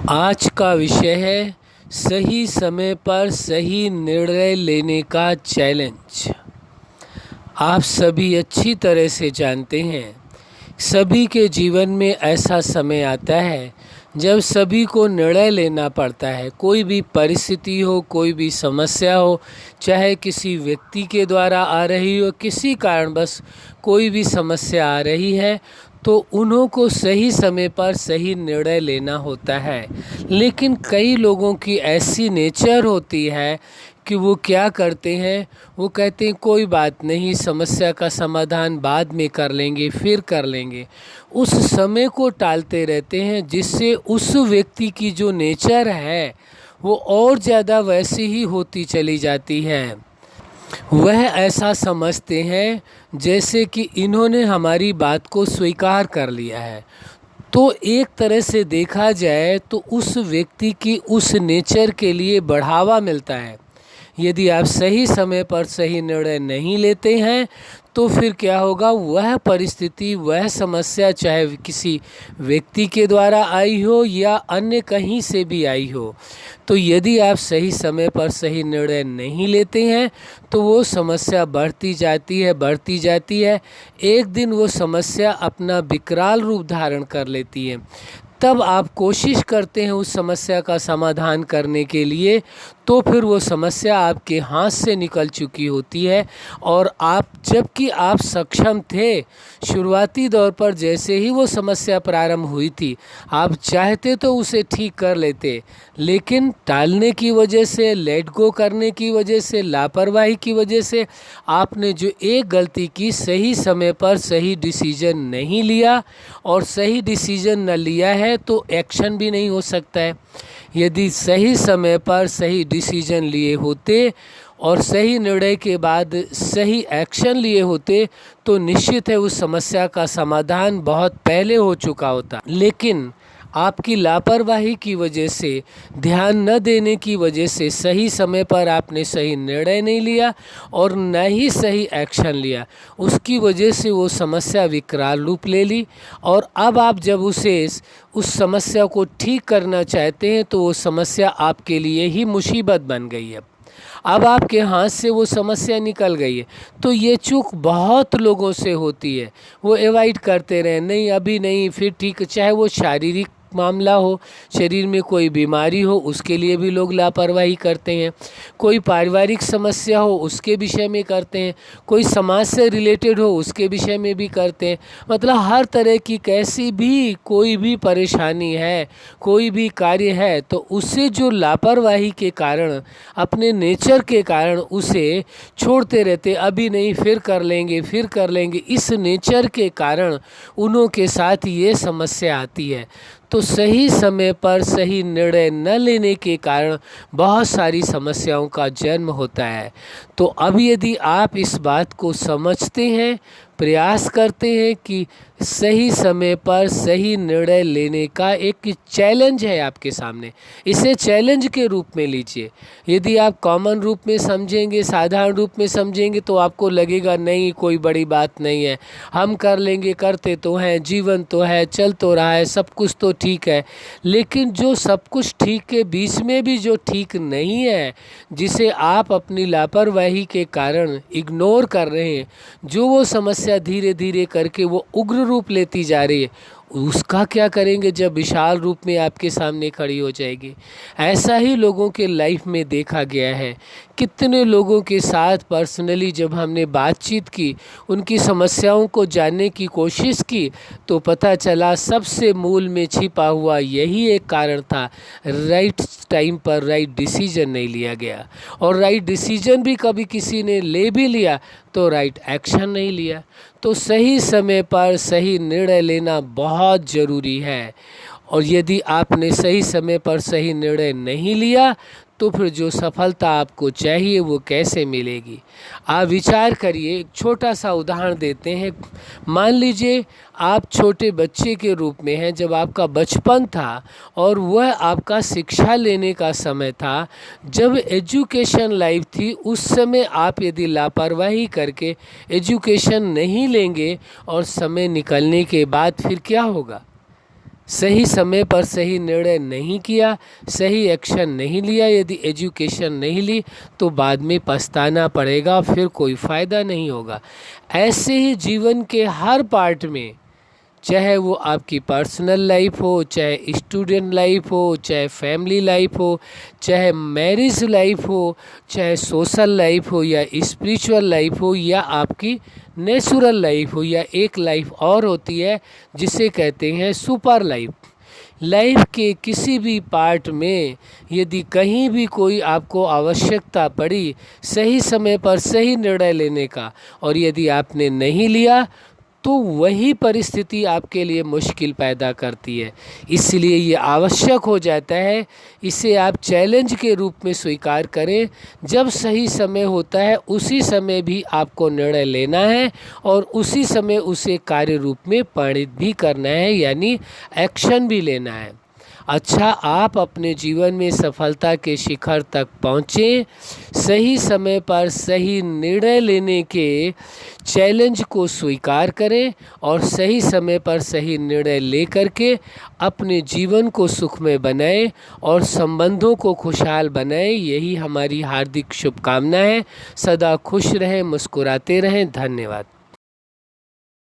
आज का विषय है सही समय पर सही निर्णय लेने का चैलेंज। आप सभी अच्छी तरह से जानते हैं, सभी के जीवन में ऐसा समय आता है जब सभी को निर्णय लेना पड़ता है। कोई भी परिस्थिति हो, कोई भी समस्या हो, चाहे किसी व्यक्ति के द्वारा आ रही हो, किसी कारणवश कोई भी समस्या आ रही है, तो उन्हों को सही समय पर सही निर्णय लेना होता है। लेकिन कई लोगों की ऐसी नेचर होती है कि वो क्या करते हैं, वो कहते हैं कोई बात नहीं, समस्या का समाधान बाद में कर लेंगे, फिर कर लेंगे। उस समय को टालते रहते हैं, जिससे उस व्यक्ति की जो नेचर है वो और ज़्यादा वैसी ही होती चली जाती है। वह ऐसा समझते हैं जैसे कि इन्होंने हमारी बात को स्वीकार कर लिया है। तो एक तरह से देखा जाए तो उस व्यक्ति की उस नेचर के लिए बढ़ावा मिलता है। यदि आप सही समय पर सही निर्णय नहीं लेते हैं तो फिर क्या होगा, वह परिस्थिति, वह समस्या चाहे किसी व्यक्ति के द्वारा आई हो या अन्य कहीं से भी आई हो, तो यदि आप सही समय पर सही निर्णय नहीं लेते हैं तो वो समस्या बढ़ती जाती है। एक दिन वो समस्या अपना विकराल रूप धारण कर लेती है। तब आप कोशिश करते हैं उस समस्या का समाधान करने के लिए, तो फिर वो समस्या आपके हाथ से निकल चुकी होती है। और जबकि आप सक्षम थे, शुरुआती दौर पर जैसे ही वो समस्या प्रारंभ हुई थी, आप चाहते तो उसे ठीक कर लेते, लेकिन टालने की वजह से, लेट गो करने की वजह से, लापरवाही की वजह से आपने जो एक गलती की, सही समय पर सही डिसीजन नहीं लिया। और सही डिसीजन न लिया है तो एक्शन भी नहीं हो सकता है। यदि सही समय पर सही डिसीजन लिए होते और सही निर्णय के बाद सही एक्शन लिए होते तो निश्चित है उस समस्या का समाधान बहुत पहले हो चुका होता। लेकिन आपकी लापरवाही की वजह से, ध्यान न देने की वजह से सही समय पर आपने सही निर्णय नहीं लिया और न ही सही एक्शन लिया। उसकी वजह से वो समस्या विकराल रूप ले ली। और अब आप जब उस समस्या को ठीक करना चाहते हैं तो वो समस्या आपके लिए ही मुसीबत बन गई है। अब आपके हाथ से वो समस्या निकल गई है। तो ये चूक बहुत लोगों से होती है, वो अवॉइड करते रहे, नहीं अभी नहीं, फिर ठीक। चाहे वो शारीरिक मामला हो, शरीर में कोई बीमारी हो, उसके लिए भी लोग लापरवाही करते हैं। कोई पारिवारिक समस्या हो, उसके विषय में करते हैं। कोई समाज से रिलेटेड हो, उसके विषय में भी करते हैं। मतलब हर तरह की कैसी भी कोई भी परेशानी है, कोई भी कार्य है, तो उसे जो लापरवाही के कारण, अपने नेचर के कारण उसे छोड़ते रहते, अभी नहीं, फिर कर लेंगे। इस नेचर के कारण उन्हों के साथ ये समस्या आती है। तो सही समय पर सही निर्णय न लेने के कारण बहुत सारी समस्याओं का जन्म होता है। तो अब यदि आप इस बात को समझते हैं, प्रयास करते हैं कि सही समय पर सही निर्णय लेने का एक चैलेंज है आपके सामने, इसे चैलेंज के रूप में लीजिए। यदि आप कॉमन रूप में समझेंगे, साधारण रूप में समझेंगे, तो आपको लगेगा नहीं, कोई बड़ी बात नहीं है, हम कर लेंगे, करते तो हैं, जीवन तो है, चल तो रहा है, सब कुछ तो ठीक है। लेकिन जो सब कुछ ठीक के बीच में भी जो ठीक नहीं है, जिसे आप अपनी लापरवाही के कारण इग्नोर कर रहे हैं, जो वो समस्या धीरे धीरे करके वो उग्र रूप लेती जा रही है, उसका क्या करेंगे जब विशाल रूप में आपके सामने खड़ी हो जाएगी। ऐसा ही लोगों के लाइफ में देखा गया है। कितने लोगों के साथ पर्सनली जब हमने बातचीत की, उनकी समस्याओं को जानने की कोशिश की, तो पता चला सबसे मूल में छिपा हुआ यही एक कारण था, राइट टाइम पर राइट डिसीजन नहीं लिया गया। और राइट डिसीजन भी कभी किसी ने ले भी लिया तो राइट एक्शन नहीं लिया। तो सही समय पर सही निर्णय लेना बहुत ज़रूरी है। और यदि आपने सही समय पर सही निर्णय नहीं लिया तो फिर जो सफलता आपको चाहिए वो कैसे मिलेगी। आप विचार करिए, एक छोटा सा उदाहरण देते हैं। मान लीजिए आप छोटे बच्चे के रूप में हैं, जब आपका बचपन था और वह आपका शिक्षा लेने का समय था, जब एजुकेशन लाइफ थी, उस समय आप यदि लापरवाही करके एजुकेशन नहीं लेंगे और समय निकलने के बाद फिर क्या होगा। सही समय पर सही निर्णय नहीं किया, सही एक्शन नहीं लिया, यदि एजुकेशन नहीं ली तो बाद में पछताना पड़ेगा, फिर कोई फ़ायदा नहीं होगा। ऐसे ही जीवन के हर पार्ट में, चाहे वो आपकी पर्सनल लाइफ हो, चाहे स्टूडेंट लाइफ हो, चाहे फैमिली लाइफ हो, चाहे मैरिज लाइफ हो, चाहे सोशल लाइफ हो या स्पिरिचुअल लाइफ हो या आपकी नेचुरल लाइफ हो, या एक लाइफ और होती है जिसे कहते हैं सुपर लाइफ। लाइफ के किसी भी पार्ट में यदि कहीं भी कोई आपको आवश्यकता पड़ी सही समय पर सही निर्णय लेने का, और यदि आपने नहीं लिया तो वही परिस्थिति आपके लिए मुश्किल पैदा करती है। इसलिए ये आवश्यक हो जाता है, इसे आप चैलेंज के रूप में स्वीकार करें। जब सही समय होता है उसी समय भी आपको निर्णय लेना है और उसी समय उसे कार्य रूप में परिणत भी करना है, यानी एक्शन भी लेना है। अच्छा, आप अपने जीवन में सफलता के शिखर तक पहुँचें, सही समय पर सही निर्णय लेने के चैलेंज को स्वीकार करें और सही समय पर सही निर्णय लेकर के अपने जीवन को सुखमय बनाएं और संबंधों को खुशहाल बनाएं। यही हमारी हार्दिक शुभकामना है। सदा खुश रहें, मुस्कुराते रहें। धन्यवाद।